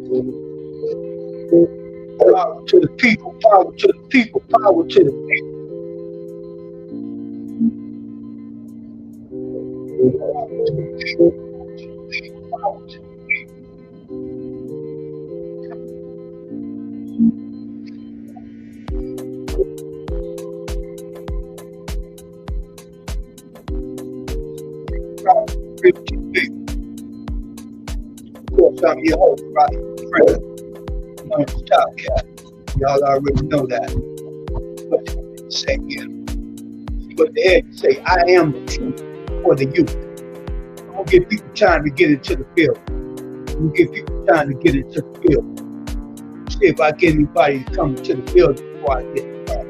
Power to the people, power to the people, power to the people. Of course, I'm your host, Rodney Fred. I'm the top cat. Y'all already know that. What you say here? But the head say, I am the truth for the youth. I'm gonna give people time to get into the field. I'm gonna give people time to get into the field. See if I get anybody to come to the field before I get started.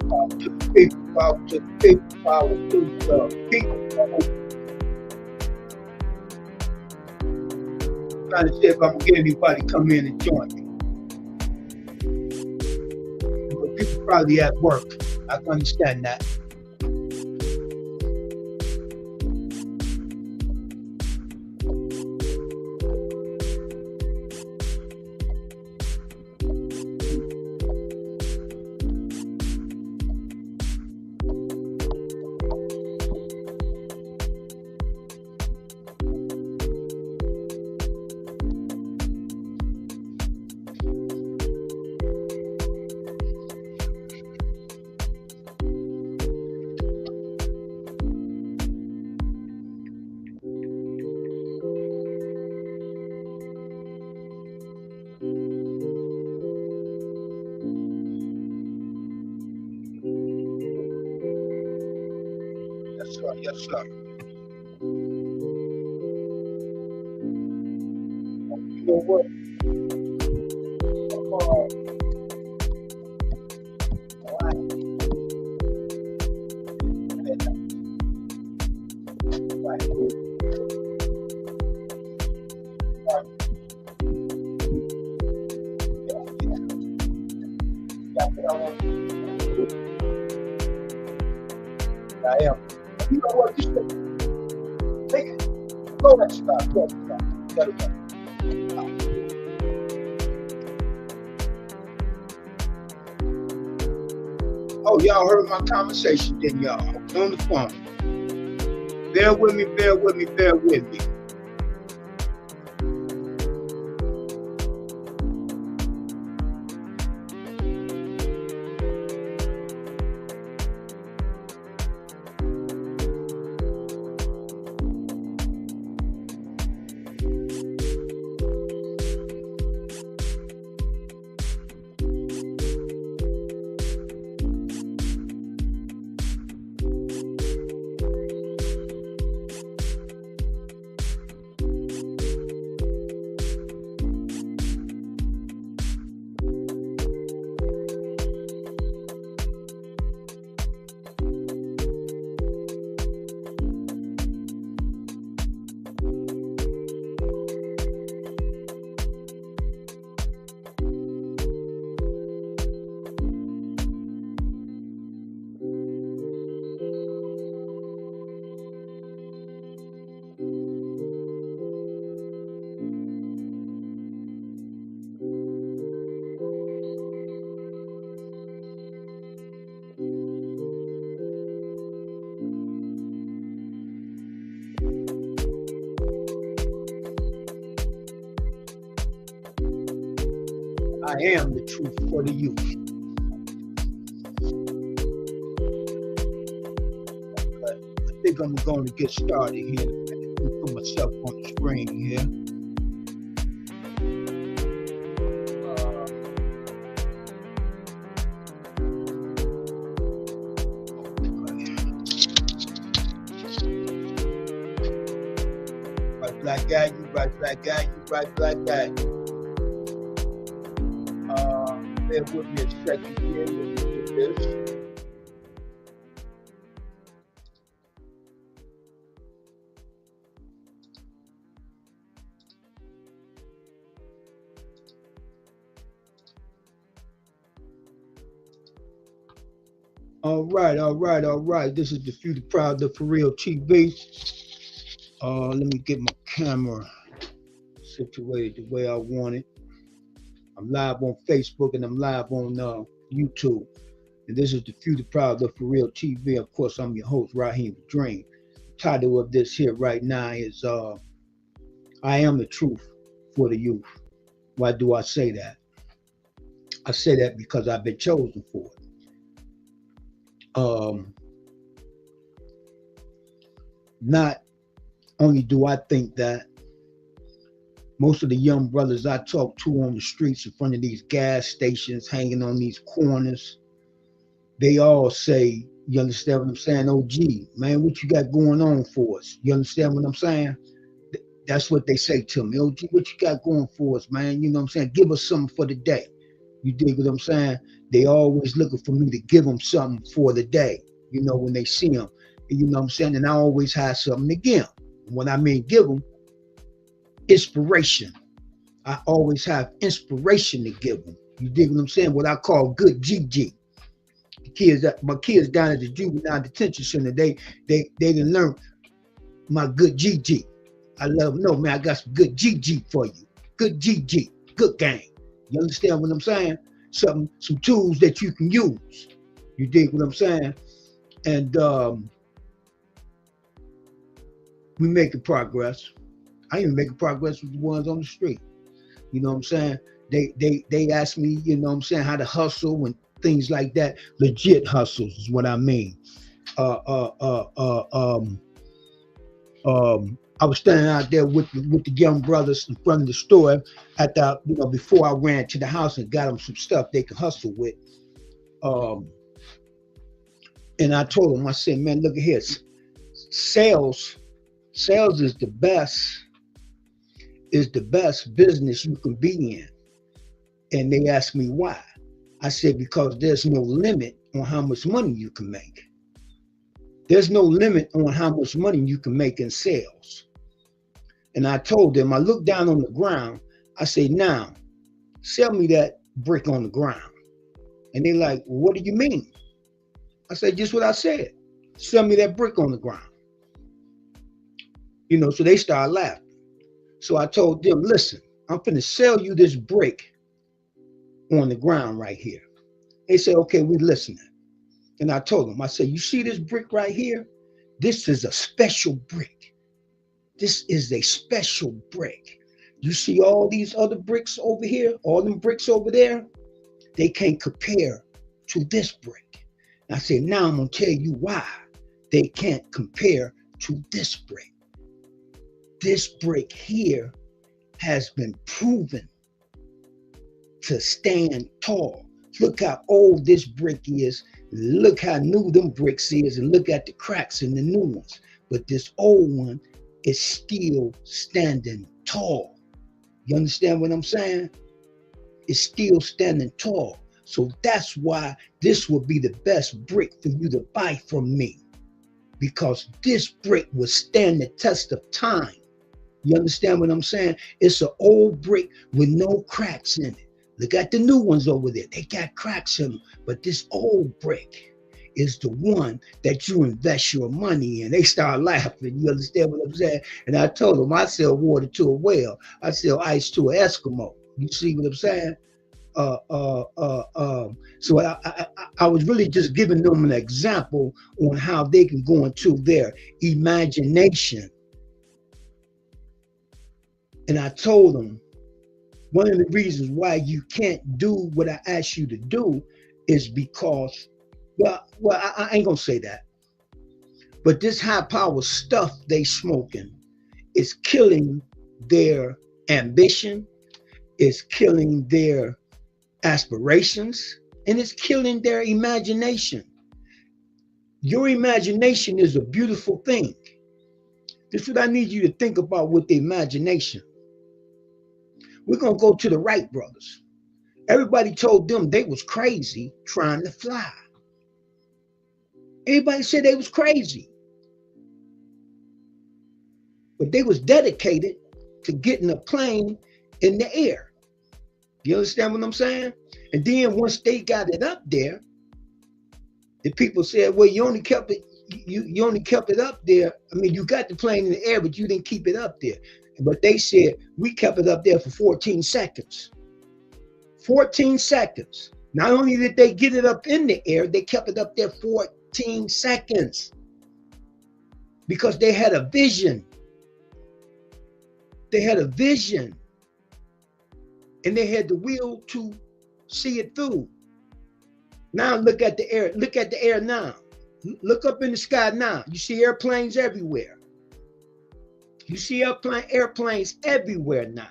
Power to the people, power to the people, power to the people. Trying to see if I'm gonna get anybody to come in and join me. But people probably at work. I can understand that. Yes, sir. Yes, sir. You know what? I am. You know what? Just take it. Go that stop. Go that stop. Let it go. Oh, y'all heard my conversation, then y'all. I was on the phone. Bear with me, bear with me, bear with me. I am the truth for the youth. I think I'm going to get started here. Let me put myself on the screen here. Right, black guy, you right, black guy, you right, black guy. Bear with me a second here. Let me do this. All right. This is the Few the Proud, the For Real TV. Let me get my camera situated the way I want it. I'm live on Facebook and I'm live on YouTube. And this is the Few the Proud, the For Real TV. Of course, I'm your host, Raheem Dream. The title of this here right now is I Am the Truth for the Youth. Why do I say that? I say that because I've been chosen for it. Not only do I think that, most of the young brothers I talk to on the streets in front of these gas stations, hanging on these corners, they all say, you understand what I'm saying? Oh, gee, man, what you got going on for us? You understand what I'm saying? That's what they say to me. Oh, gee, what you got going for us, man? You know what I'm saying? Give us something for the day. You dig what I'm saying? They always looking for me to give them something for the day, you know, when they see them. You know what I'm saying? And I always have something to give them. When I mean give them, inspiration. I always have inspiration to give them. You dig what I'm saying? What I call good GG. My kids down at the juvenile detention center, they didn't learn my good GG. I let them know, man, I got some good GG for you. Good GG, good game. You understand what I'm saying? Some tools that you can use. You dig what I'm saying? And we making progress. I even making progress with the ones on the street. You know what I'm saying? They ask me, you know what I'm saying, how to hustle and things like that. Legit hustles is what I mean. I was standing out there with the young brothers in front of the store at the, you know, before I ran to the house and got them some stuff they could hustle with. And I told them, I said, man, look at here. Sales is the best business you can be in. And they asked me why. I said, because there's no limit on how much money you can make. There's no limit on how much money you can make in sales. And I told them, I looked down on the ground. I said, now, sell me that brick on the ground. And they're like, well, what do you mean? I said, just what I said. Sell me that brick on the ground. You know, so they started laughing. So I told them, listen, I'm finna sell you this brick on the ground right here. They said, okay, we listening. And I told them, I said, you see this brick right here? This is a special brick. This is a special brick. You see all these other bricks over here, all them bricks over there, they can't compare to this brick. And I said, now I'm gonna tell you why they can't compare to this brick. This brick here has been proven to stand tall. Look how old this brick is. Look how new them bricks is, and look at the cracks in the new ones. But this old one is still standing tall. You understand what I'm saying? It's still standing tall. So that's why this will be the best brick for you to buy from me, because this brick will stand the test of time. You understand what I'm saying? It's an old brick with no cracks in it. Look at the new ones over there. They got cracks in them. But this old brick is the one that you invest your money in. They start laughing. You understand what I'm saying? And I told them, I sell water to a whale. I sell ice to an Eskimo. You see what I'm saying? So I was really just giving them an example on how they can go into their imagination. And I told them, One of the reasons why you can't do what I asked you to do is because, I ain't gonna say that, but this high power stuff they smoking is killing their ambition, is killing their aspirations, and it's killing their imagination. Your imagination is a beautiful thing. This is what I need you to think about with the imagination. We're going to go to the Wright brothers. Everybody told them they was crazy trying to fly. Everybody said they was crazy. But they was dedicated to getting a plane in the air. You understand what I'm saying? And then once they got it up there, the people said, well, you only kept it, you only kept it up there. I mean, you got the plane in the air, but you didn't keep it up there. But they said, we kept it up there for 14 seconds. 14 seconds. Not only did they get it up in the air, they kept it up there 14 seconds. Because they had a vision. They had a vision. And they had the will to see it through. Now look at the air. Look at the air now. Look up in the sky now. You see airplanes everywhere. You see airplanes everywhere now.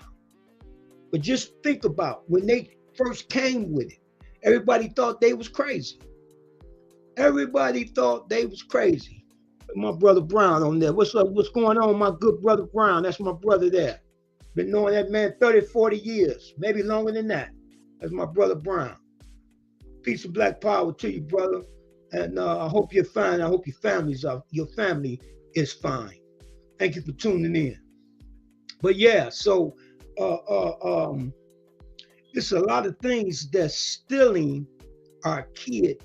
But just think about when they first came with it. Everybody thought they was crazy. Everybody thought they was crazy. My brother Brown on there. What's up? What's going on, my good brother Brown? That's my brother there. Been knowing that man 30, 40 years, maybe longer than that. That's my brother Brown. Peace of black power to you, brother. And I hope you're fine. I hope your family is fine. Thank you for tuning in. But yeah, so it's a lot of things that's stealing our kids'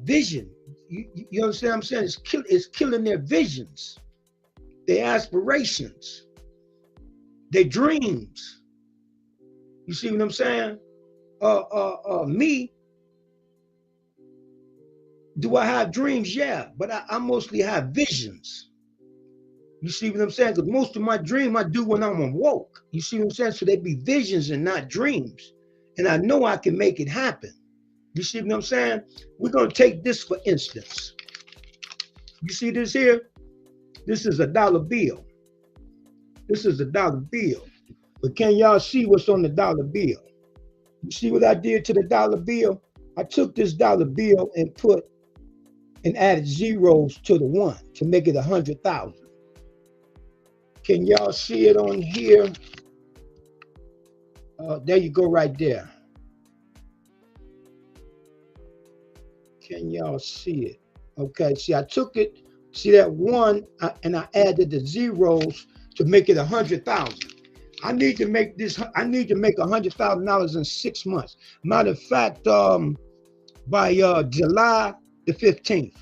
vision. You understand what I'm saying? It's killing their visions, their aspirations, their dreams. You see what I'm saying? Me, do I have dreams? Yeah, but I mostly have visions. You see what I'm saying? Because most of my dream I do when I'm awoke. You see what I'm saying? So they be visions and not dreams. And I know I can make it happen. You see what I'm saying? We're going to take this for instance. You see this here? This is a dollar bill. This is a dollar bill. But can y'all see what's on the dollar bill? You see what I did to the dollar bill? I took this dollar bill and added zeros to the one to make it 100,000. Can y'all see it on here? There you go, right there. Can y'all see it? Okay, see, I took it, see that one, and I added the zeros to make it 100,000. I need to make $100,000 in 6 months. Matter of fact, by July the 15th.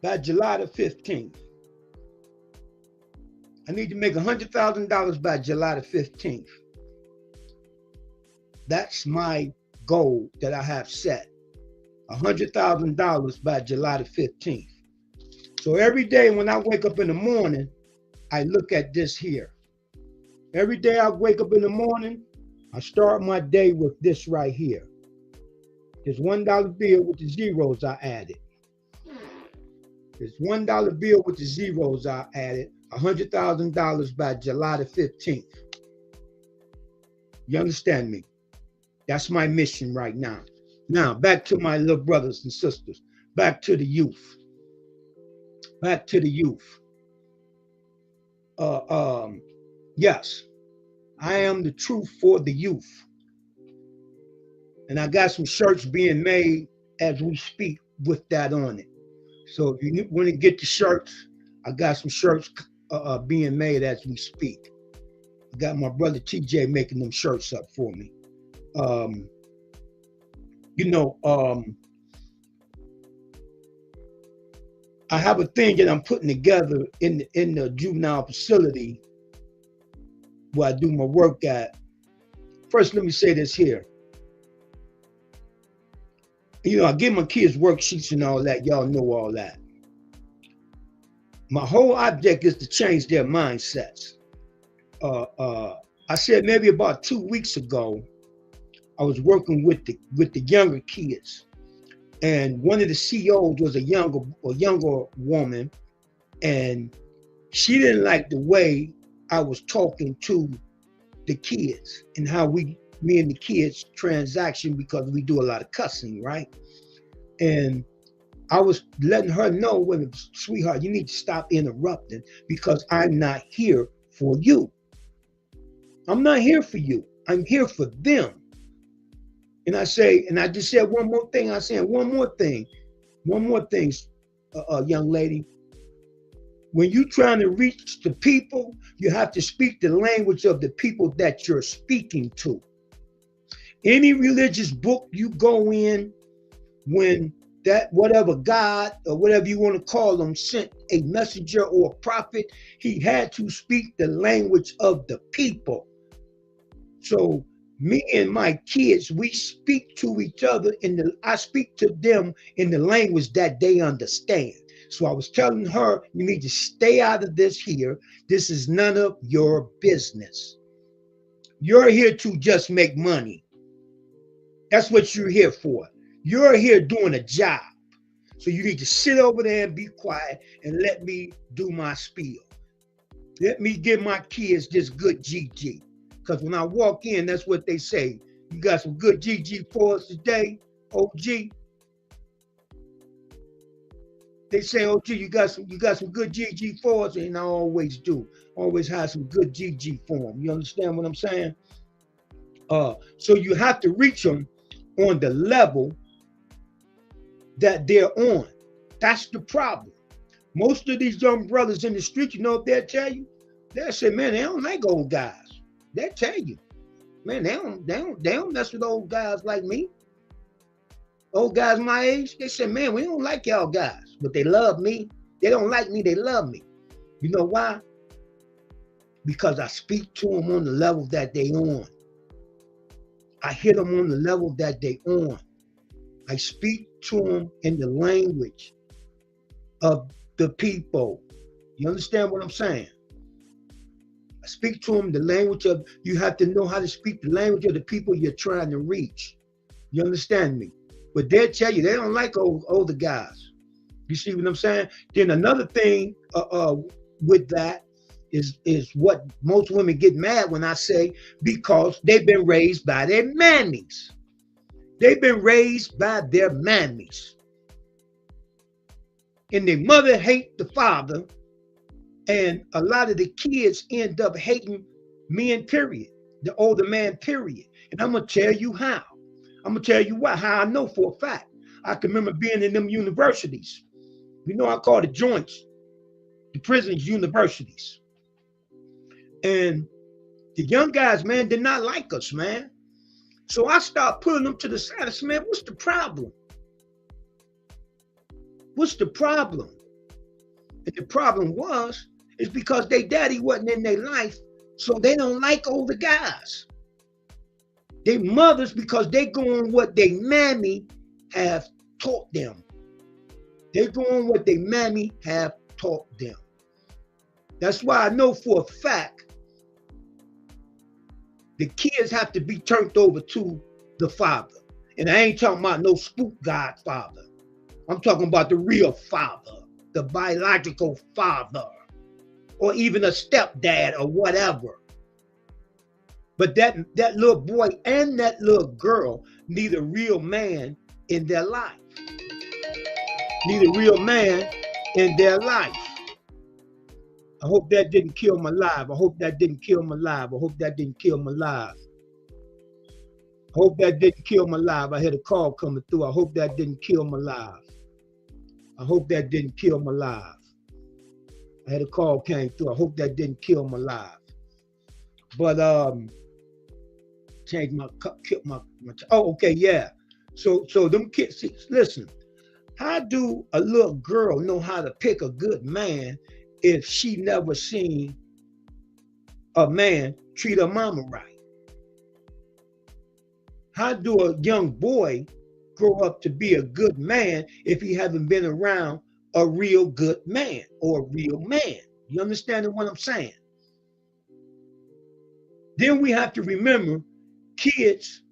By July the 15th. I need to make $100,000 by July the 15th. That's my goal that I have set. $100,000 by July the 15th. So every day when I wake up in the morning, I look at this here. Every day I wake up in the morning, I start my day with this right here. This $1 bill with the zeros I added. This $1 bill with the zeros I added, $100,000 by July the 15th. You understand me? That's my mission right now. Now, back to my little brothers and sisters. Back to the youth. Back to the youth. Yes, I am the truth for the youth. And I got some shirts being made as we speak with that on it. So if you want to get the shirts, I got some shirts being made as we speak. I got my brother TJ making them shirts up for me. I have a thing that I'm putting together in the juvenile facility where I do my work at. First, let me say this here. I give my kids worksheets and all that. Y'all know all that. My whole object is to change their mindsets. I said maybe about 2 weeks ago, I was working with the younger kids, and one of the CEOs was a younger woman, and she didn't like the way I was talking to the kids and how me and the kids transaction, because we do a lot of cussing, right? And I was letting her know, well, sweetheart, you need to stop interrupting because I'm not here for you. I'm not here for you. I'm here for them. And I just said one more thing. I said one more thing, young lady. When you're trying to reach the people, you have to speak the language of the people that you're speaking to. Any religious book you go in, when that whatever God or whatever you want to call them sent a messenger or a prophet, he had to speak the language of the people. So me and my kids, we speak to each other I speak to them in the language that they understand. So I was telling her, you need to stay out of this here. This is none of your business. You're here to just make money. That's what you're here for. You're here doing a job. So you need to sit over there and be quiet and let me do my spiel. Let me give my kids this good GG. Because when I walk in, that's what they say. You got some good GG for us today, OG? They say, OG, you got some good GG for us, and I always do. Always have some good GG for them. You understand what I'm saying? So you have to reach them on the level that they're on. That's the problem. Most of these young brothers in the street, you know what they'll tell you? They'll say, man, they don't like old guys. They'll tell you, man, they don't mess with old guys like me. Old guys my age, they say, man, we don't like y'all guys, but they love me. They don't like me, they love me. You know why? Because I speak to them on the level that they on. I hit them on the level that they on. I speak to them in the language of the people. You understand what I'm saying? I speak to them the language of, you have to know how to speak the language of the people you're trying to reach. You understand me? But they'll tell you they don't like older guys. You see what I'm saying? Then another thing with that is what most women get mad when I say, because they've been raised by their mammies. They've been raised by their mammies. And their mother hate the father, and a lot of the kids end up hating men, period. The older man, period. And I'm going to tell you how. I'm going to tell you how I know for a fact. I can remember being in them universities. You know, I call the joints, the prisons, universities. And the young guys, man, did not like us, man. So I started putting them to the side. I said, man, what's the problem? What's the problem? And the problem is because their daddy wasn't in their life, so they don't like older guys. They mothers, because they go on what they mammy have taught them. They go on what they mammy have taught them. That's why I know for a fact the kids have to be turned over to the father. And I ain't talking about no spook godfather. I'm talking about the real father, the biological father, or even a stepdad or whatever. But that little boy and that little girl need a real man in their life. Need a real man in their life. I hope that didn't kill my live. I hope that didn't kill my live. I hope that didn't kill my live. I hope that didn't kill my live. I had a call coming through. I hope that didn't kill my live. I hope that didn't kill my live. I had a call came through. I hope that didn't kill my live. But change my oh, okay, yeah. So them kids, listen, how do a little girl know how to pick a good man if she never seen a man treat her mama right? How do a young boy grow up to be a good man if he haven't been around a real good man or a real man. You understand what I'm saying? Then we have to remember kids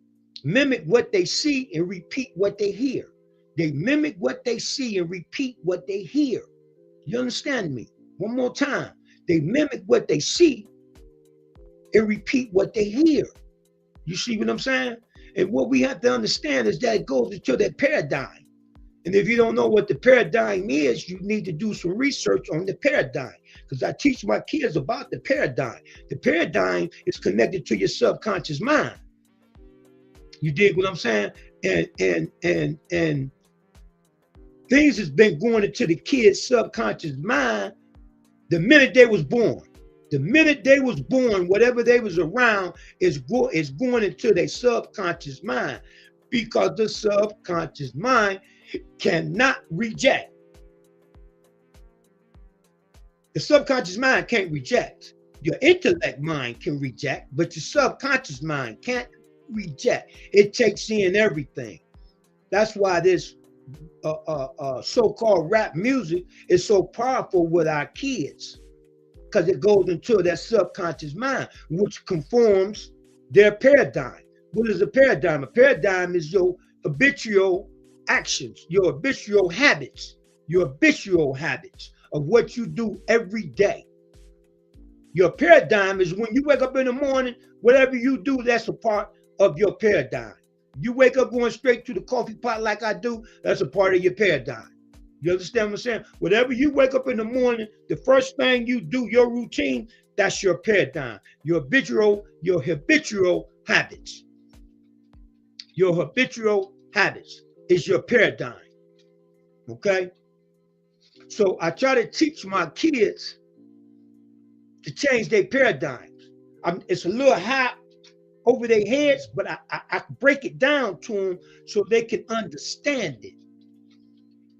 mimic what they see and repeat what they hear. They mimic what they see and repeat what they hear. You understand me? One more time. They mimic what they see and repeat what they hear. You see what I'm saying? And what we have to understand is that it goes into that paradigm. And if you don't know what the paradigm is, you need to do some research on the paradigm, because I teach my kids about the paradigm. The paradigm is connected to your subconscious mind. You dig what I'm saying? And things has been going into the kids' subconscious mind the minute they was born. The minute they was born, whatever they was around is going into their subconscious mind, because the subconscious mind cannot reject. The subconscious mind can't reject. Your intellect mind can reject, but your subconscious mind can't reject. It takes in everything. That's why this so-called rap music is so powerful with our kids, because it goes into their subconscious mind, which conforms their paradigm. What is a paradigm? A paradigm is your habitual actions, your habitual habits of what you do every day. Your paradigm is when you wake up in the morning, whatever you do, that's a part of your paradigm. You wake up going straight to the coffee pot like I do, that's a part of your paradigm. You understand what I'm saying? Whatever you wake up in the morning, the first thing you do, your routine, that's your paradigm. Your habitual habits. Your habitual habits is your paradigm. Okay? So I try to teach my kids to change their paradigms. It's a little high over their heads, but I break it down to them so they can understand it.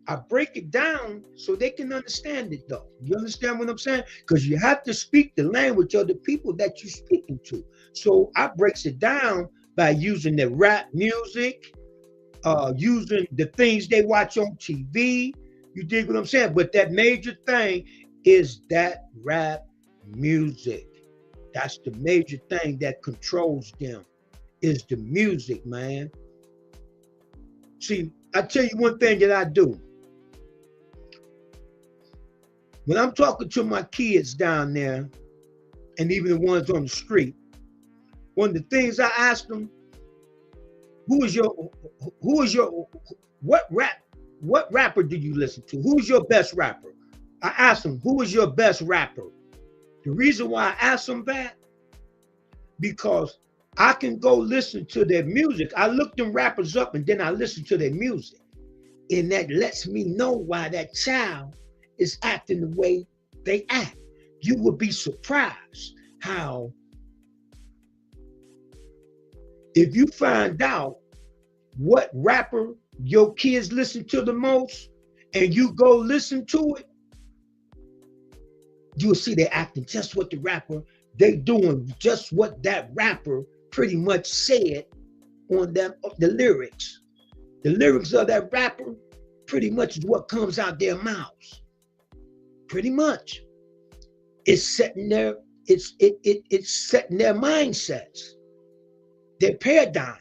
I break it down so they can understand it, though. You understand what I'm saying? Because you have to speak the language of the people that you're speaking to. So I breaks it down by using the rap music, using the things they watch on TV. You dig what I'm saying? But that major thing is that rap music. That's the major thing that controls them, is the music, man. See, I tell you one thing that I do. When I'm talking to my kids down there, and even the ones on the street, one of the things I ask them, what rapper do you listen to? Who's your best rapper? I ask them, who is your best rapper? The reason why I ask them that, because I can go listen to their music. I look them rappers up and then I listen to their music. And that lets me know why that child is acting the way they act. You would be surprised how, if you find out what rapper your kids listen to the most and you go listen to it, you'll see they're acting just what the rapper, they doing just what that rapper pretty much said on them, the lyrics. The lyrics of that rapper pretty much is what comes out their mouths. Pretty much. It's setting their, it's setting their mindsets, their paradigm.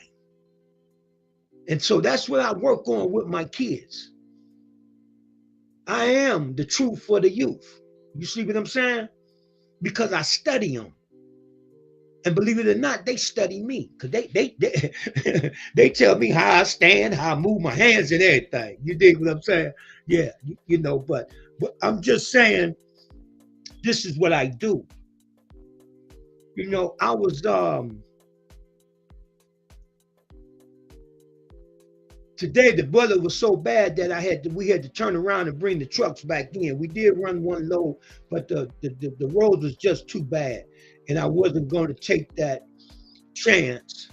And so that's what I work on with my kids. I am the truth for the youth. You see what I'm saying? Because I study them. And believe it or not, they study me. Because they tell me how I stand, how I move my hands and everything. You dig what I'm saying? Yeah, you know, but I'm just saying, this is what I do. You know, I was today the weather was so bad that we had to turn around and bring the trucks back in. We did run one load, but the roads was just too bad. And I wasn't going to take that chance.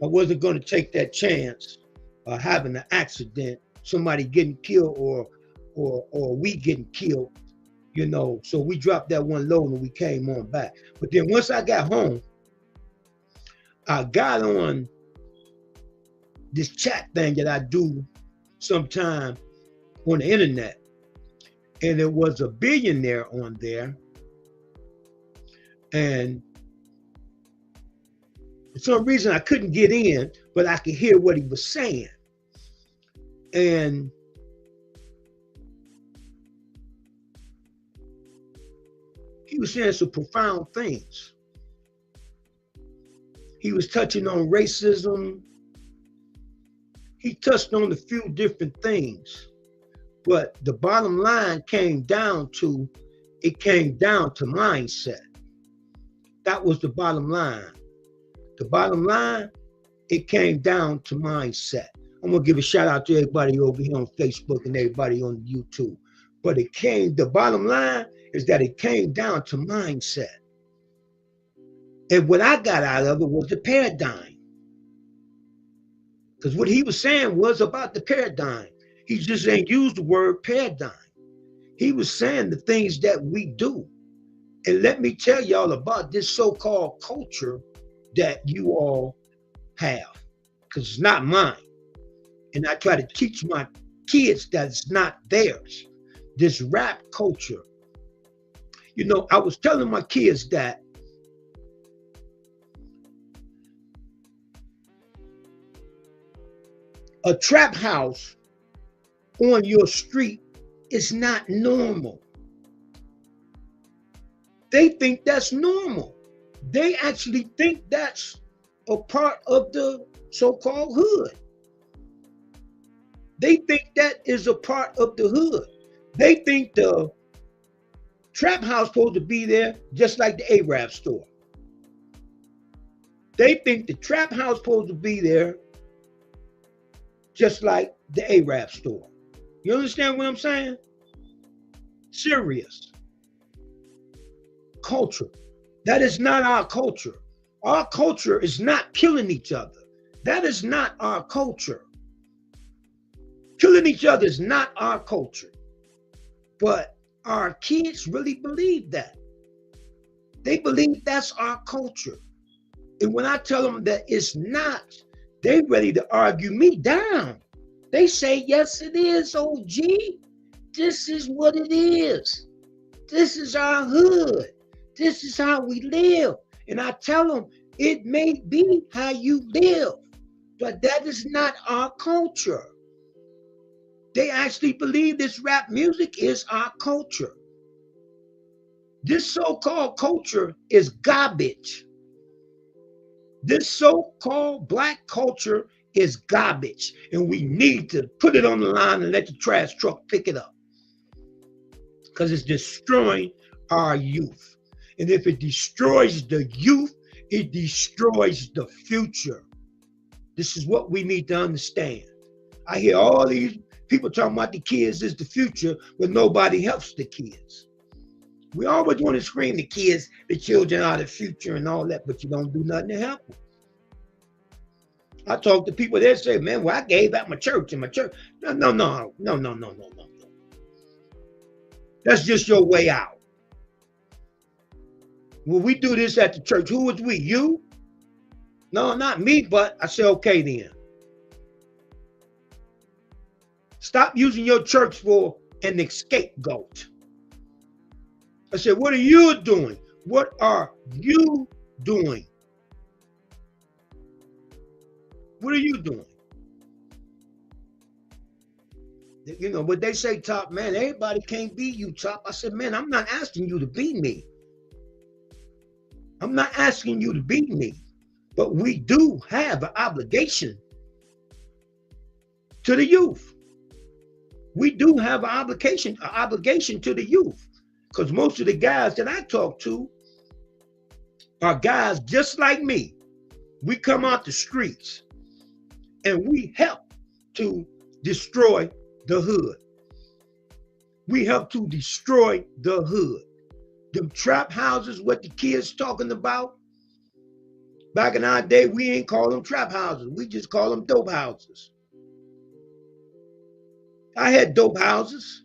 I wasn't going to take that chance of having an accident, somebody getting killed or we getting killed, you know. So we dropped that one load and we came on back. But then once I got home, I got on this chat thing that I do sometime on the internet. and there was a billionaire on there, and for some reason I couldn't get in, but I could hear what he was saying. And he was saying some profound things. He was touching on racism. He touched on a few different things. But the bottom line came down to mindset. That was the bottom line. The bottom line, it came down to mindset. I'm gonna give a shout out to everybody over here on Facebook and everybody on YouTube. But the bottom line is that it came down to mindset. And what I got out of it was the paradigm. Because what he was saying was about the paradigm. He just ain't used the word paradigm. He was saying the things that we do. And let me tell y'all about this so-called culture that you all have, because it's not mine. And I try to teach my kids that it's not theirs. This rap culture. You know, I was telling my kids that a trap house on your street is not normal. They think that's normal. They actually think that's a part of the so-called hood. They think that is a part of the hood. They think the trap house supposed to be there just like the Arab store. They think the trap house supposed to be there just like the Arab store. You understand what I'm saying? Serious. Culture. That is not our culture. Our culture is not killing each other. That is not our culture. Killing each other is not our culture. But our kids really believe that. They believe that's our culture. And when I tell them that it's not, they ready to argue me down. They say, yes, it is, OG. This is what it is. This is our hood. This is how we live. And I tell them, it may be how you live, but that is not our culture. They actually believe this rap music is our culture. This so-called culture is garbage. This so-called black culture is garbage, and we need to put it on the line and let the trash truck pick it up, because it's destroying our youth. And if it destroys the youth, it destroys the future. This is what we need to understand. I hear all these people talking about the kids is the future, but nobody helps the kids. We always want to scream the kids, the children are the future and all that, but you don't do nothing to help them. I talk to people, they say, man, well, I gave out my church and my church. No. That's just your way out. When we do this at the church, who is we? You? No, not me, but I say, okay then. Stop using your church for an scapegoat. I said, what are you doing? What are you doing? What are you doing? You know, but they say, Top, man, everybody can't be you, Top. I said, man, I'm not asking you to be me. I'm not asking you to be me. But we do have an obligation to the youth. We do have an obligation to the youth. Because most of the guys that I talk to are guys just like me. We come out the streets and we help to destroy the hood. We help to destroy the hood. Them trap houses, what the kids talking about, back in our day, we ain't call them trap houses. We just call them dope houses. I had dope houses.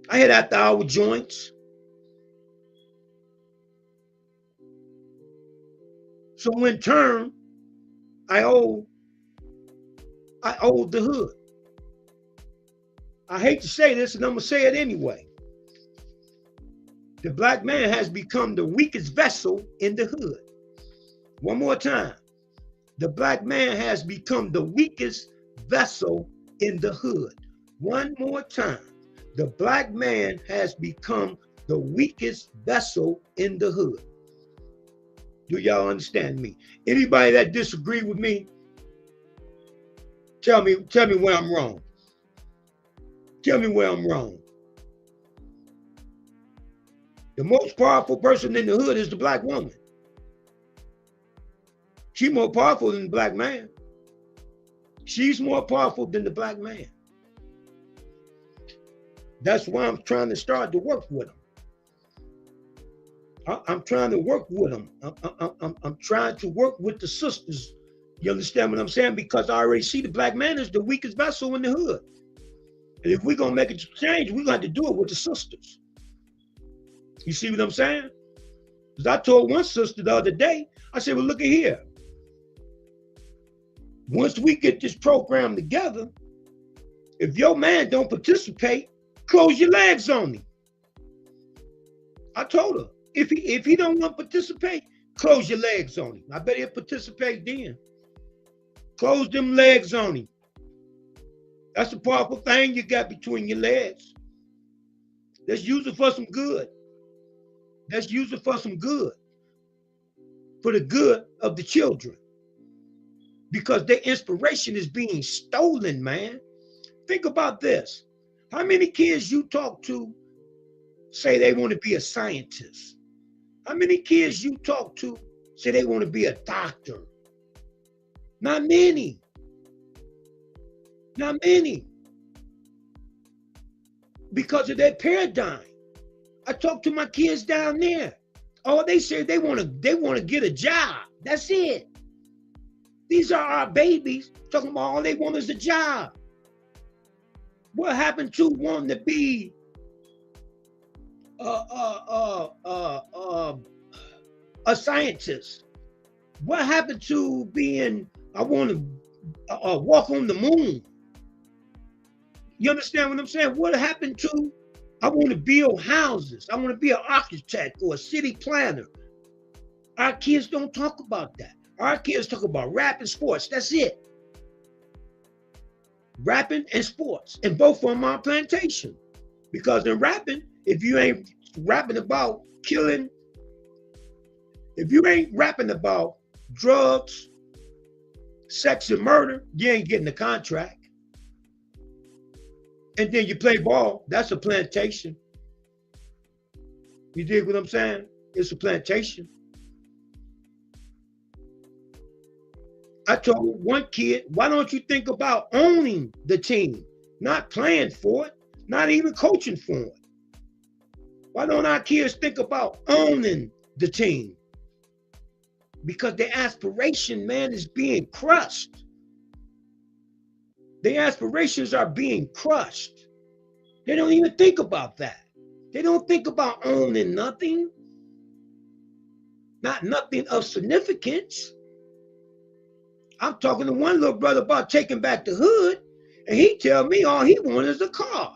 I had after hour joints. So in turn, I owed the hood. I hate to say this, and I'm going to say it anyway. The black man has become the weakest vessel in the hood. One more time. The black man has become the weakest vessel in the hood. One more time. The black man has become the weakest vessel in the hood. Do y'all understand me? Anybody that disagree with me, tell me where I'm wrong. Tell me where I'm wrong. The most powerful person in the hood is the black woman. She's more powerful than the black man. She's more powerful than the black man. That's why I'm trying to start to work with them. I'm trying to work with them. I'm trying to work with the sisters. You understand what I'm saying? Because I already see the black man is the weakest vessel in the hood. And if we're going to make a change, we're going to have to do it with the sisters. You see what I'm saying? Because I told one sister the other day, I said, well, look at here. Once we get this program together, if your man don't participate, close your legs on him. I told her, if he don't want to participate, close your legs on him. I bet he'll participate then. Close them legs on him. That's a powerful thing you got between your legs. Let's use it for some good. Let's use it for some good. For the good of the children. Because their inspiration is being stolen, man. Think about this. How many kids you talk to say they want to be a scientist? How many kids you talk to say they want to be a doctor? Not many. Not many. Because of that paradigm. I talk to my kids down there. All they say they want to get a job. That's it. These are our babies talking about all they want is a job. What happened to wanting to be a scientist? What happened to being, I want to walk on the moon? You understand what I'm saying? What happened to, I want to build houses. I want to be an architect or a city planner. Our kids don't talk about that. Our kids talk about rap and sports. That's it. Rapping and sports. And both on my plantation. Because in rapping, if you ain't rapping about killing, if you ain't rapping about drugs, sex, and murder, you ain't getting a contract. And then you play ball, that's a plantation. You dig what I'm saying? It's a plantation. I told one kid, why don't you think about owning the team? Not playing for it, not even coaching for it. Why don't our kids think about owning the team? Because their aspiration, man, is being crushed. Their aspirations are being crushed. They don't even think about that. They don't think about owning nothing. Not nothing of significance. I'm talking to one little brother about taking back the hood, and he tell me all he wants is a car,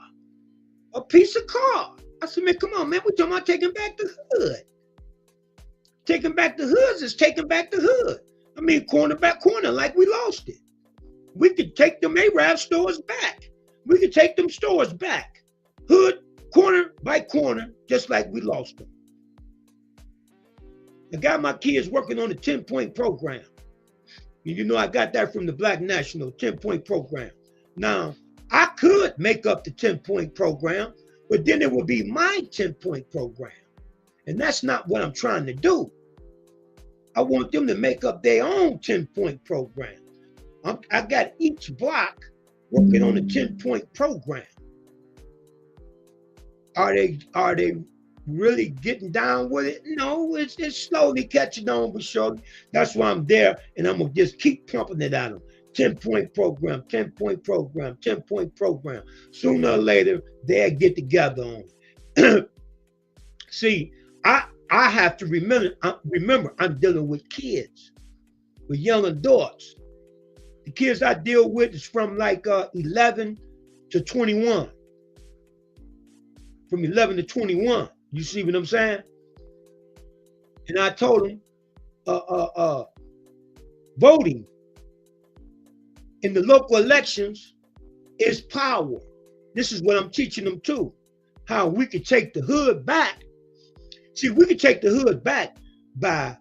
a piece of car. I said, man, come on, man, we're talking about taking back the hood. Taking back the hoods is taking back the hood. I mean, corner by corner, like we lost it. We could take them Arab stores back. We could take them stores back. Hood, corner by corner, just like we lost them. I got my kids working on a 10-point program. You know, I got that from the Black National 10-point program. Now, I could make up the 10-point program, but then it would be my 10-point program. And that's not what I'm trying to do. I want them to make up their own 10-point program. I got each block working on a 10-point program. Are they really getting down with it? No, it's slowly catching on, but surely. That's why I'm there, and I'm gonna just keep pumping it at them. 10-point program, 10-point program, 10-point program. Sooner or later, they'll get together on it. See, I have to remember I'm dealing with kids, with young adults. The kids I deal with is from like 11 to 21. from 11 to 21. You see what I'm saying? And I told them, voting in the local elections is power. This is what I'm teaching them too. How we could take the hood back. See, we could take the hood back by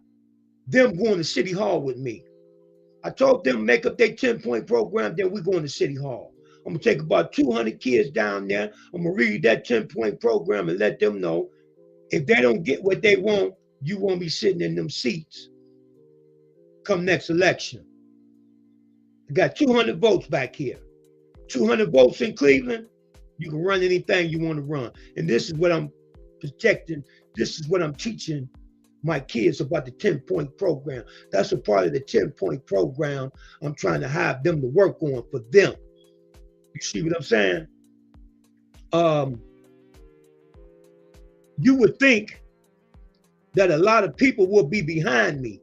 them going to City Hall with me. I told them make up their 10-point program, then we're going to City Hall. I'm gonna take about 200 kids down there. I'm gonna read that 10-point program and let them know if they don't get what they want, you won't be sitting in them seats come next election. I got 200 votes back here. 200 votes in Cleveland, you can run anything you want to run. And this is what I'm protecting. This is what I'm teaching my kids about the 10-point program. That's a part of the 10-point program I'm trying to have them to work on for them. You see what I'm saying? You would think that a lot of people will be behind me.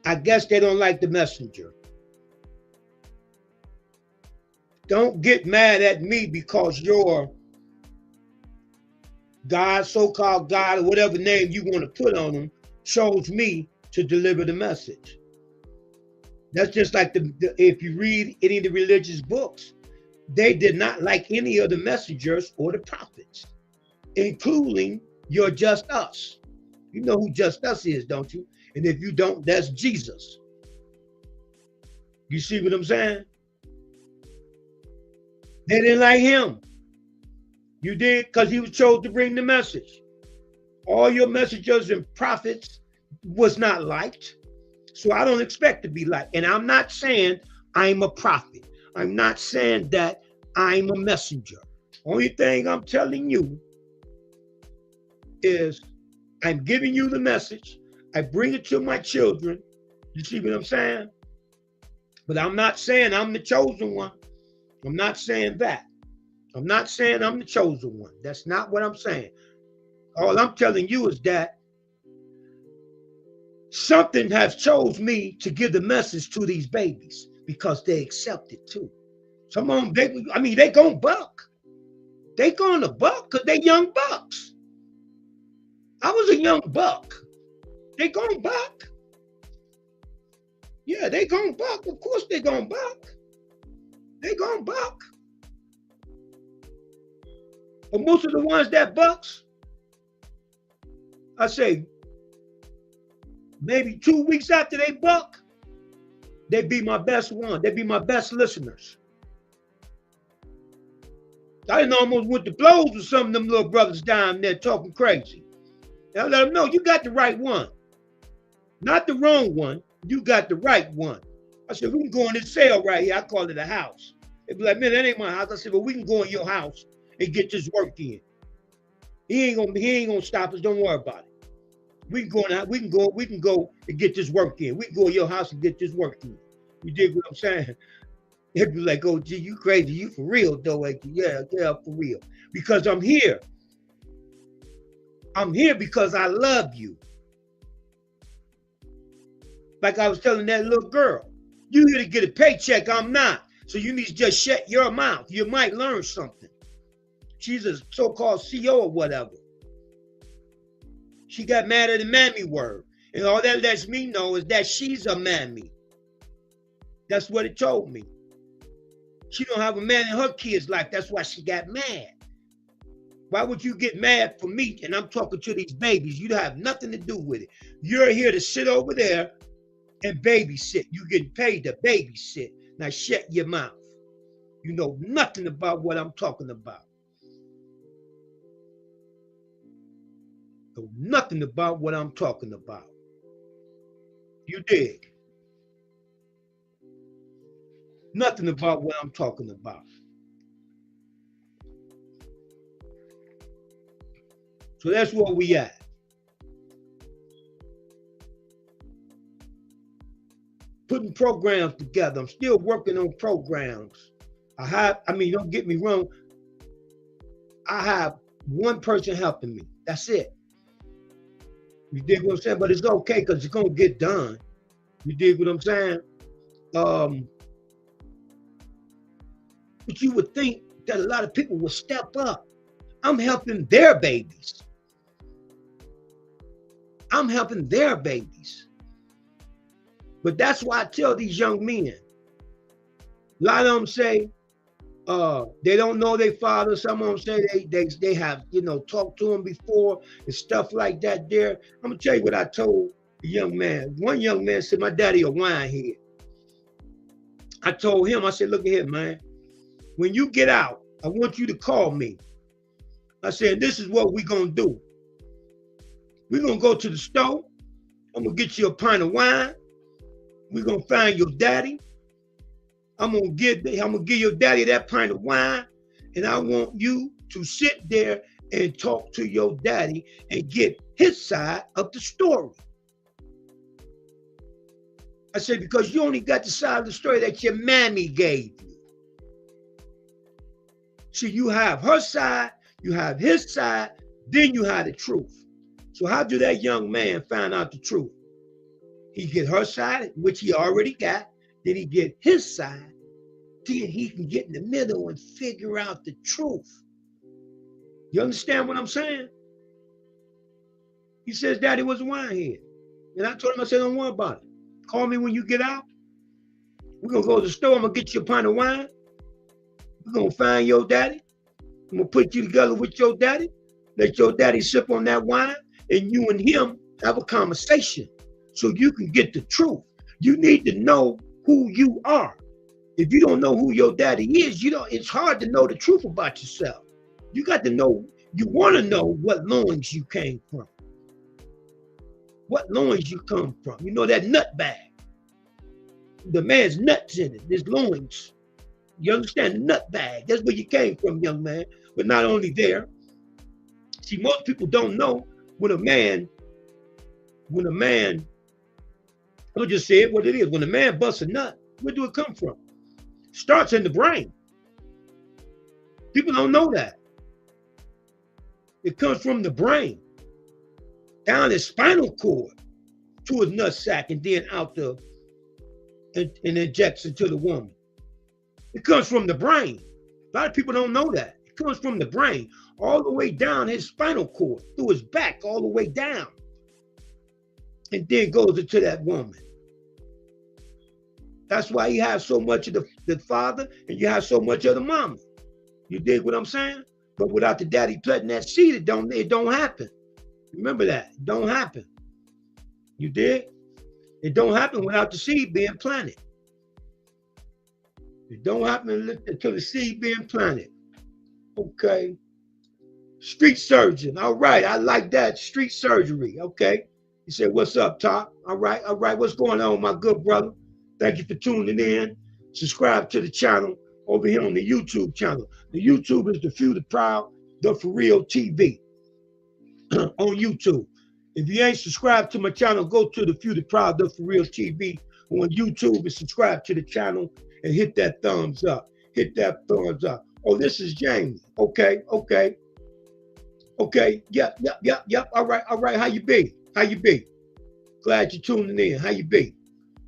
I guess they don't like the messenger. Don't get mad at me because your God, so-called God, or whatever name you want to put on them, chose me to deliver the message. That's just like if you read any of the religious books, they did not like any of the messengers or the prophets, including your Just Us. You know who Just Us is, don't you? And if you don't, that's Jesus. You see what I'm saying? They didn't like him. You did, because he was chosen to bring the message. All your messengers and prophets was not liked. So I don't expect to be liked. And I'm not saying I'm a prophet. I'm not saying that I'm a messenger. Only thing I'm telling you is I'm giving you the message. I bring it to my children. You see what I'm saying? But I'm not saying I'm the chosen one. I'm not saying that. I'm not saying I'm the chosen one. That's not what I'm saying. All I'm telling you is that something has chose me to give the message to these babies because they accept it too. Some of them, they gonna buck. They gonna buck because they young bucks. I was a young buck. They gonna buck. Yeah, they gonna buck. Of course they gonna buck. They gonna buck. But most of the ones that bucks, I say, maybe 2 weeks after they buck, they be my best one. They be my best listeners. I didn't almost went to blows with some of them little brothers down there talking crazy. I let them know you got the right one. Not the wrong one. You got the right one. I said, we can go in this cell right here. I call it a house. They'd be like, man, that ain't my house. I said, but we can go in your house and get this work in. He ain't gonna stop us. Don't worry about it. We can go and get this work in. We can go in your house and get this work in. You dig what I'm saying? They'd be like, oh, gee, you crazy. You for real, though, ain't you? Yeah, for real. Because I'm here. I'm here because I love you. Like I was telling that little girl, you here to get a paycheck, I'm not. So you need to just shut your mouth. You might learn something. She's a so-called CEO or whatever. She got mad at the mammy word. And all that lets me know is that she's a mammy. That's what it told me. She don't have a man in her kids' life. That's why she got mad. Why would you get mad for me? And I'm talking to these babies. You have nothing to do with it. You're here to sit over there and babysit. You getting paid to babysit. Now shut your mouth. You know nothing about what I'm talking about. Know nothing about what I'm talking about. You dig? Nothing about what I'm talking about. So that's where we at. Putting programs together. I'm still working on programs. Don't get me wrong. I have one person helping me. That's it. You dig what I'm saying? But it's okay because it's gonna get done. You dig what I'm saying? But you would think that a lot of people will step up. I'm helping their babies. I'm helping their babies. But that's why I tell these young men, a lot of them say they don't know their father. Some of them say they have, you know, talked to them before and stuff like that there. I'm gonna tell you what I told a young man. One young man said, my daddy a winehead. I told him, I said, look at here, man. When you get out, I want you to call me. I said, this is what we're gonna do. We're gonna go to the store. I'm gonna get you a pint of wine. We're gonna find your daddy. I'm gonna give your daddy that pint of wine, and I want you to sit there and talk to your daddy and get his side of the story. I said, because you only got the side of the story that your mammy gave you. See, you have her side, you have his side, then you have the truth. So how do that young man find out the truth? He get her side, which he already got, then he get his side, then he can get in the middle and figure out the truth. You understand what I'm saying? He says daddy was a winehead. And I told him, I said, don't worry about it. Call me when you get out. We're gonna go to the store, I'm gonna get you a pint of wine. We're gonna find your daddy. I'm gonna put you together with your daddy. Let your daddy sip on that wine, and you and him have a conversation so you can get the truth. You need to know who you are. If you don't know who your daddy is, it's hard to know the truth about yourself. You got to know, you want to know what loins you came from. What loins you come from. You know that nut bag. The man's nuts in it, there's loins. You understand? Nut bag. That's where you came from, young man. But not only there. See, most people don't know when a man, I'll just say it what it is. When a man busts a nut, where do it come from? Starts in the brain. People don't know that. It comes from the brain, down his spinal cord to his nut sack, and then out and injects into the woman. It comes from the brain. A lot of people don't know that. It comes from the brain, all the way down his spinal cord, through his back, all the way down, and then goes into that woman. That's why you have so much of the father and you have so much of the mama. You dig what I'm saying? But without the daddy planting that seed, it don't happen. Remember that. It don't happen. You dig? It don't happen without the seed being planted. It don't happen until the seed being planted. Okay. Street surgeon. All right. I like that. Street surgery. Okay. He said, what's up, Top? All right. All right. What's going on, my good brother? Thank you for tuning in. Subscribe to the channel over here on the YouTube channel. The YouTube is The Few, The Proud, The For Real TV on YouTube. If you ain't subscribed to my channel, go to The Few, The Proud, The For Real TV on YouTube and subscribe to the channel and hit that thumbs up. Hit that thumbs up. Oh, this is Jamie. Okay, okay. Okay, yep. All right. How you be? How you be? Glad you're tuning in. How you be?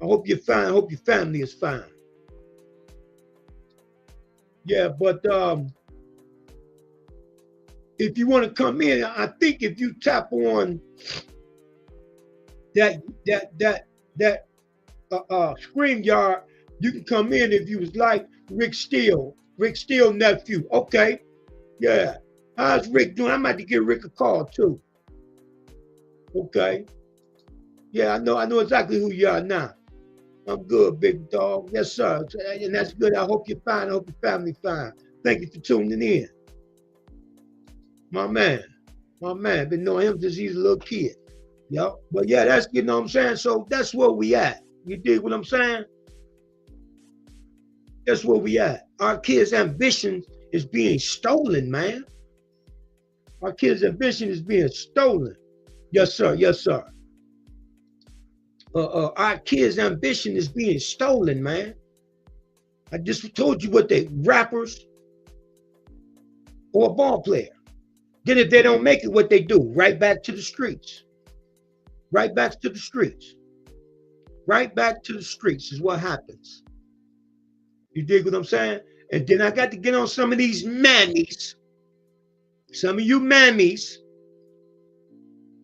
I hope you're fine. I hope your family is fine. Yeah, but if you want to come in, I think if you tap on that StreamYard, you can come in if you was like Rick Steele nephew. Okay, yeah. How's Rick doing? I'm about to give Rick a call too. Okay. Yeah, I know exactly who you are now. I'm good, big dog. Yes, sir. And that's good. I hope you're fine. I hope your family fine. Thank you for tuning in. My man. Been knowing him since he's a little kid. Yep. But yeah, that's, you know what I'm saying? So that's where we at. You dig what I'm saying? That's where we at. Our kids' ambition is being stolen, man. Our kids' ambition is being stolen. Yes, sir. Yes, sir. Our kids' ambition is being stolen, man. I just told you what they rappers or a ball player. Then if they don't make it, what they do? Right back to the streets. Right back to the streets. Right back to the streets is what happens. You dig what I'm saying? And then I got to get on some of these mammies, some of you mammies,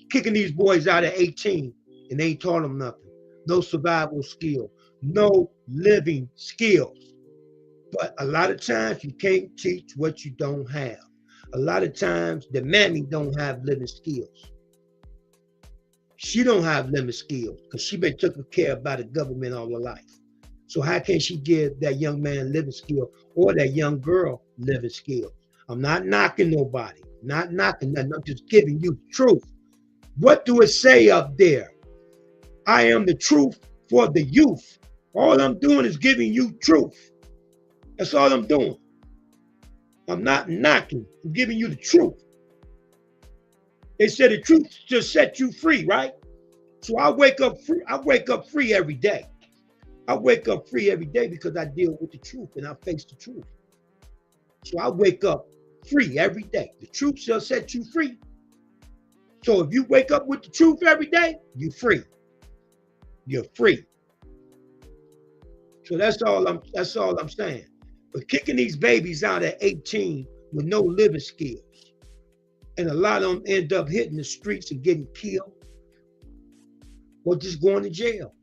kicking these boys out at 18 and they ain't taught them nothing. No survival skill, no living skills. But a lot of times you can't teach what you don't have. A lot of times the mammy don't have living skills. She don't have living skills because she been taken care of by the government all her life. So how can she give that young man living skill or that young girl living skills? I'm not knocking nobody, not knocking nothing. I'm just giving you truth. What do it say up there? I am the truth for the youth. All I'm doing is giving you truth. That's all I'm doing. I'm not knocking. I'm giving you the truth. They said the truth just set you free, right? So I wake up free. I wake up free every day. I wake up free every day because I deal with the truth and I face the truth. So I wake up free every day. The truth shall set you free. So if you wake up with the truth every day, you're free. You're free. So that's all I'm saying. But kicking these babies out at 18 with no living skills, and a lot of them end up hitting the streets and getting killed, or just going to jail.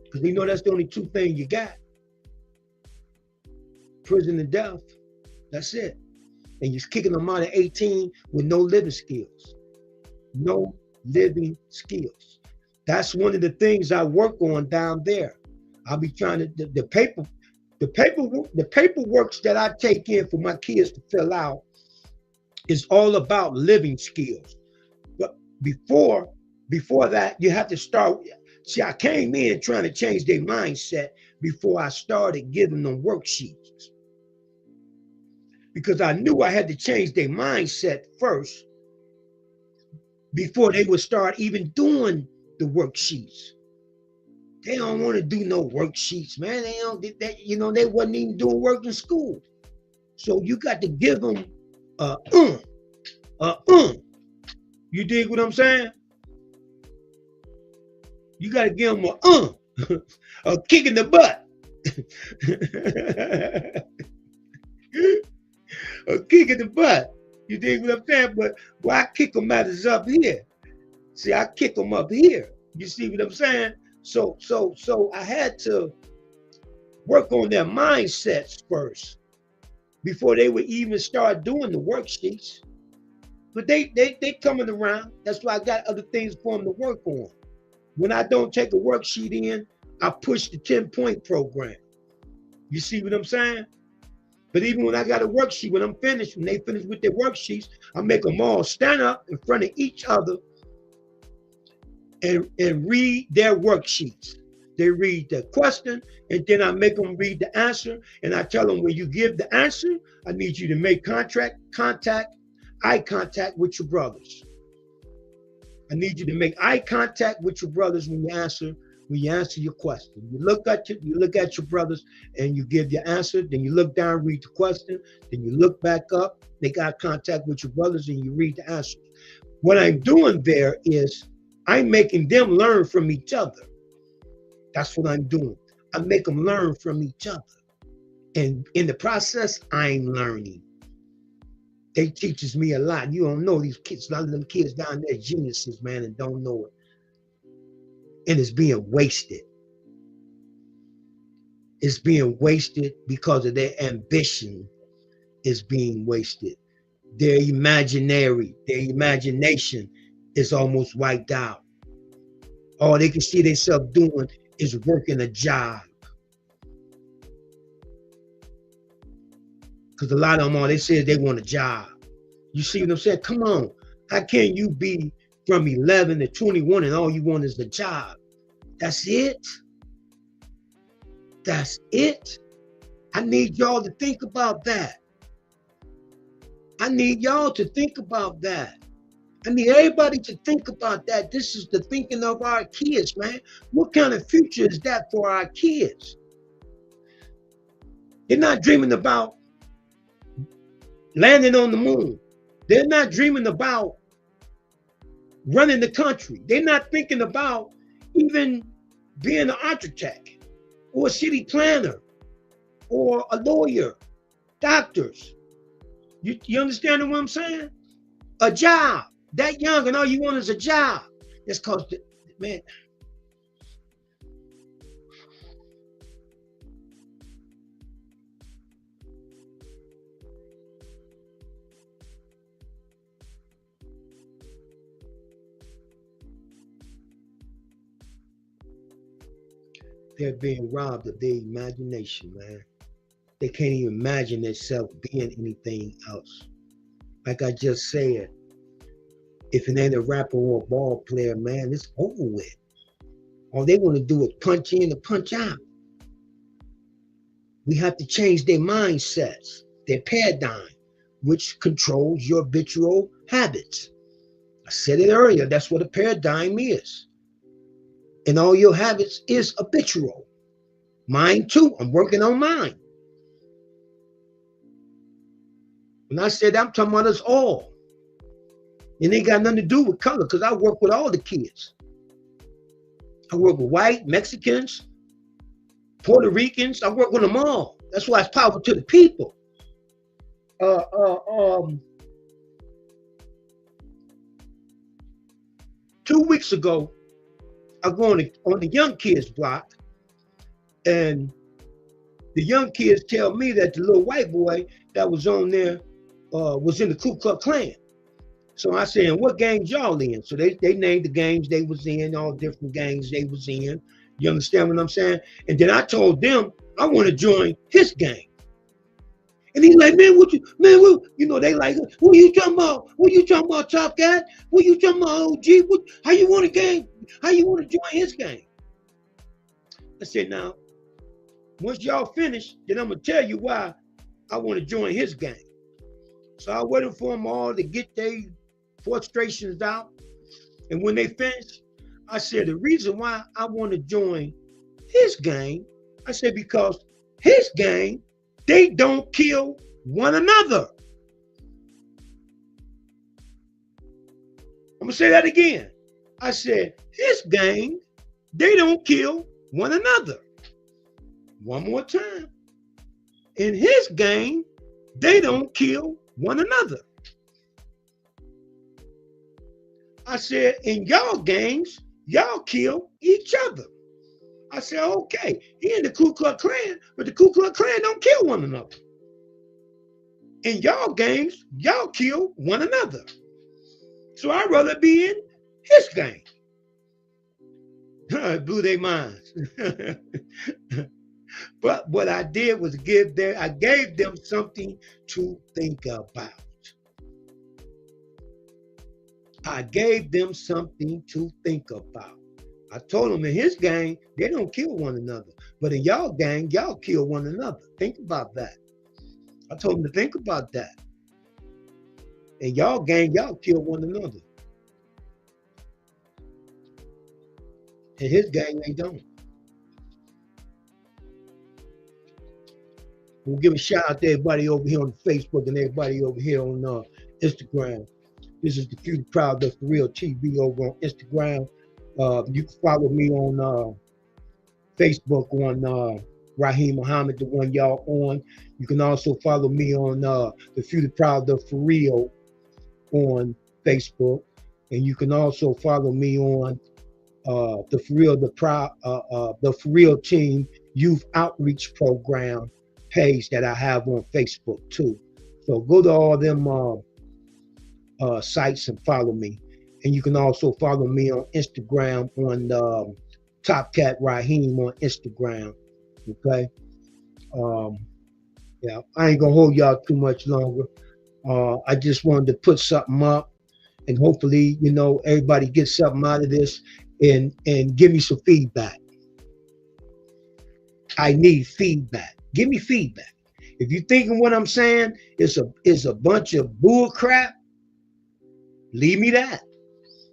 Because you know that's the only two things you got. Prison and death. That's it. And you're kicking them out at 18 with no living skills. No living skills. That's one of the things I work on down there. I'll be trying to, the paperwork that I take in for my kids to fill out is all about living skills. But before that, you have to start. See, I came in trying to change their mindset before I started giving them worksheets. Because I knew I had to change their mindset first before they would start even doing the worksheets. They don't want to do no worksheets, man. They don't. They wasn't even doing work in school. So you got to give them You dig what I'm saying? You got to give them a kick in the butt. A kick in the butt. You dig what I'm saying? But where I kick them at is up here. See, I kick them up here. You see what I'm saying? So I had to work on their mindsets first before they would even start doing the worksheets. But they coming around. That's why I got other things for them to work on. When I don't take a worksheet in, I push the 10-point program. You see what I'm saying? But even when I got a worksheet, when they finish with their worksheets, I make them all stand up in front of each other and read their worksheets. They read the question, and then I make them read the answer. And I tell them, when you give the answer, I need you to make eye contact with your brothers. I need you to make eye contact with your brothers when you answer your question. You look at your brothers and you give your answer, then you look down, read the question, then you look back up, make eye contact with your brothers, and you read the answer. What I'm doing there is I'm making them learn from each other. That's what I'm doing. I make them learn from each other. And in the process, I'm learning. They teaches me a lot. You don't know these kids. A lot of them kids down there, geniuses, man, and don't know it. And it's being wasted. It's being wasted because of their ambition is being wasted. Their imagination is almost wiped out. All they can see themselves doing is working a job. Because a lot of them, all they say is they want a job. You see what I'm saying? Come on. How can you be from 11 to 21 and all you want is the job? That's it? That's it? I need y'all to think about that. I need y'all to think about that. I need everybody to think about that. This is the thinking of our kids, man. What kind of future is that for our kids? They're not dreaming about landing on the moon. They're not dreaming about running the country. They're not thinking about even being an architect or a city planner. or a lawyer, doctors. You understand what I'm saying? A job. That young and all you want is a job. That's because, man, they're being robbed of their imagination, man. They can't even imagine themselves being anything else. Like I just said, if it ain't a rapper or a ball player, man, it's over with. All they want to do is punch in and punch out. We have to change their mindsets, their paradigm, which controls your habitual habits. I said it earlier, that's what a paradigm is. And all your habits is habitual. Mine too, I'm working on mine. When I said I'm talking about us all. It ain't got nothing to do with color because I work with all the kids. I work with white, Mexicans, Puerto Ricans. I work with them all. That's why it's powerful to the people. 2 weeks ago, I go on the young kids block, and the young kids tell me that the little white boy that was on there was in the Ku Klux Klan. So I said, what gangs y'all in? So they named the gangs they was in, all different gangs they was in. You understand what I'm saying? And then I told them I want to join his gang. And he's like, man, what, you know, they like, what you talking about? What you talking about, Top Cat? What you talking about, OG? How you want a gang? How you want to join his gang? I said, now, once y'all finish, then I'm going to tell you why I want to join his gang. So I waited for them all to get their frustrations out. And when they finished, I said, the reason why I want to join his gang, I said, because his gang, they don't kill one another. I'm going to say that again. I said, his gang, they don't kill one another. One more time. In his gang, they don't kill one another. I said, in y'all gangs, y'all kill each other. I said, okay, he in the Ku Klux Klan, but the Ku Klux Klan don't kill one another. In y'all gangs, y'all kill one another. So I'd rather be in his gang. It blew their minds. But what I did was I gave them something to think about. I gave them something to think about. I told them in his gang, they don't kill one another. But in y'all gang, y'all kill one another. Think about that. I told them to think about that. In y'all gang, y'all kill one another. In his gang, they don't. We'll give a shout out to everybody over here on Facebook and everybody over here on Instagram. This is the Future Proud, the For Real TV over on Instagram. You can follow me on Facebook on Raheem Muhammad, the one y'all on. You can also follow me on the Future Proud, the For Real on Facebook. And you can also follow me on the For Real, the For Real Team Youth Outreach Program page that I have on Facebook too. So go to all them sites and follow me. And you can also follow me on Instagram on Top Cat Raheem on Instagram. Okay. Yeah, I ain't gonna hold y'all too much longer. I just wanted to put something up, and hopefully, you know, everybody gets something out of this and give me some feedback. I need feedback. Give me feedback. If you thinking what I'm saying is a bunch of bull crap, leave me that.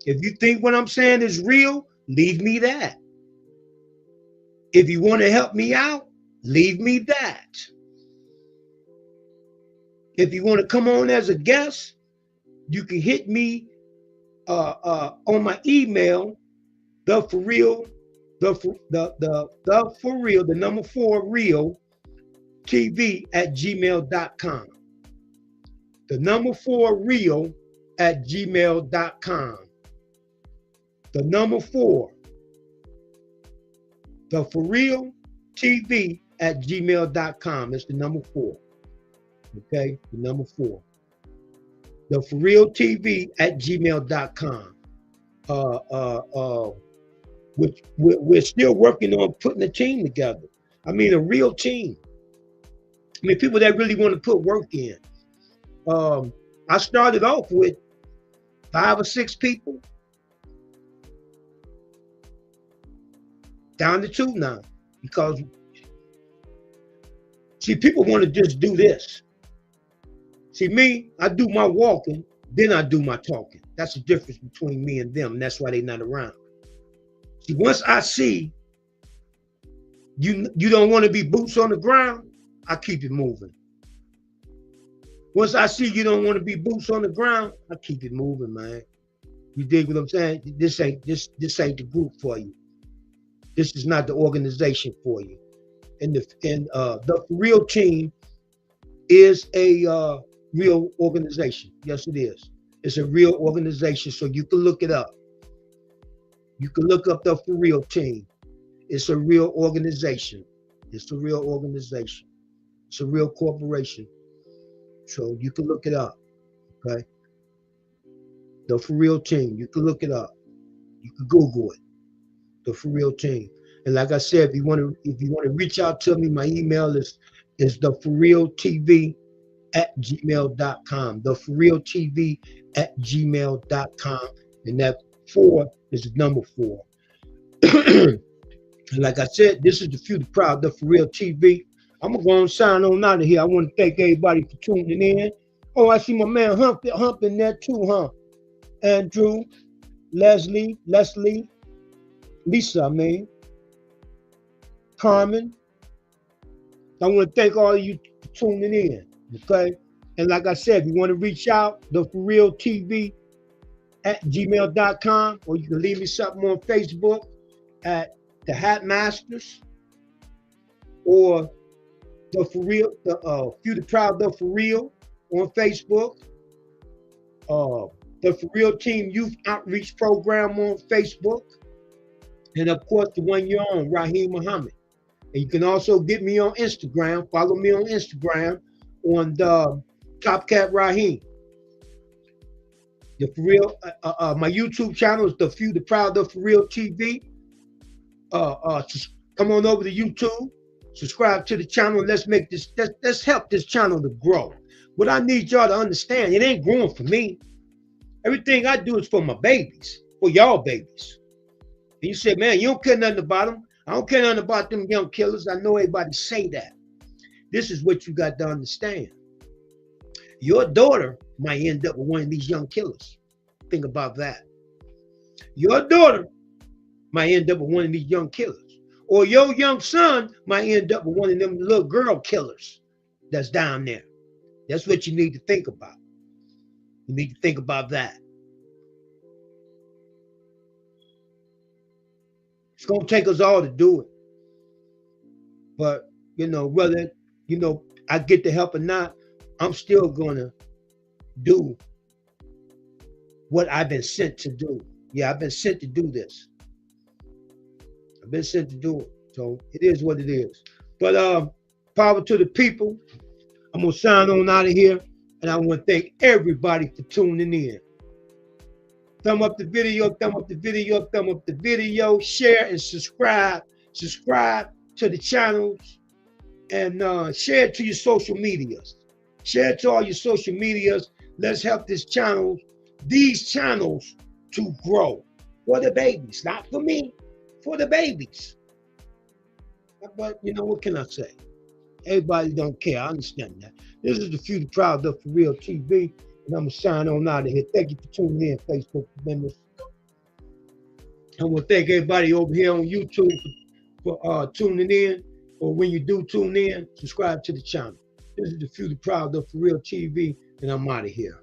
If you think what I'm saying is real, leave me that. If you want to help me out, leave me that. If you want to come on as a guest, you can hit me on my email, the For Real, the number 4 real 4realtv@gmail.com. The number 4real@gmail.com. The number 4. The For Real TV@gmail.com. It's the number 4. Okay, the number 4. The For Real TV@gmail.com. We're still working on putting a team together. I mean, a real team. I mean, people that really want to put work in. I started off with 5 or 6 people, down to 2 now, because see, people want to just do this. See, me, I do my walking, then I do my talking. That's the difference between me and them, and that's why they're not around. See, once I see you don't want to be boots on the ground, I keep it moving. Once I see you don't want to be boots on the ground, I keep it moving, man. You dig what I'm saying? This ain't the group for you. This is not the organization for you. And the For Real team is a real organization. Yes, it is. It's a real organization, so you can look it up. You can look up the For Real team. It's a real organization. It's a real organization. It's a real corporation. So you can look it up. Okay. The For Real team. You can look it up. You can Google it. The For Real team. And like I said, if you want to reach out to me, my email is theforrealtv@gmail.com. theforrealtv@gmail.com. And that 4 is the number 4. And like I said, this is the Few, the Proud, the For Real TV. I'm going to go and sign on out of here. I want to thank everybody for tuning in. Oh, I see my man Humping there too, huh? Andrew, Leslie, Lisa, Carmen. I want to thank all of you for tuning in, okay? And like I said, if you want to reach out, the For Real TV@gmail.com, or you can leave me something on Facebook at the Hat Masters, or the For Real, the Few, the Proud, the For Real on Facebook. The For Real Team Youth Outreach Program on Facebook. And of course, the one you're on, Raheem Muhammad. And you can also get me on Instagram. Follow me on Instagram on the Top Cat Raheem. The For Real, my YouTube channel is the Few, the Proud, the For Real TV. Come on over to YouTube, subscribe to the channel. Let's make this. Let's help this channel to grow. What I need y'all to understand, it ain't growing for me. Everything I do is for my babies, for y'all babies. And you say, man, you don't care nothing about them. I don't care nothing about them young killers. I know everybody say that. This is what you got to understand. Your daughter might end up with one of these young killers. Think about that. Your daughter might end up with one of these young killers. Or your young son might end up with one of them little girl killers that's down there. That's what you need to think about. You need to think about that. It's going to take us all to do it. But, whether, I get the help or not, I'm still going to do what I've been sent to do. Yeah, I've been sent to do this. I've been sent to do it. So it is what it is. But power to the people. I'm going to sign on out of here. And I want to thank everybody for tuning in. Thumb up the video, thumb up the video, thumb up the video, share and subscribe. Subscribe to the channels and share it to your social medias. Share it to all your social medias. Let's help these channels to grow for the babies, not for me, for the babies. But what can I say? Everybody don't care. I understand that. This is the Few, the Proud, the For Real TV, and I'm gonna sign on out of here. Thank you for tuning in, Facebook members. I want to thank everybody over here on YouTube for tuning in. Or when you do tune in, subscribe to the channel. This is the Few, the Proud, the For Real TV, and I'm out of here.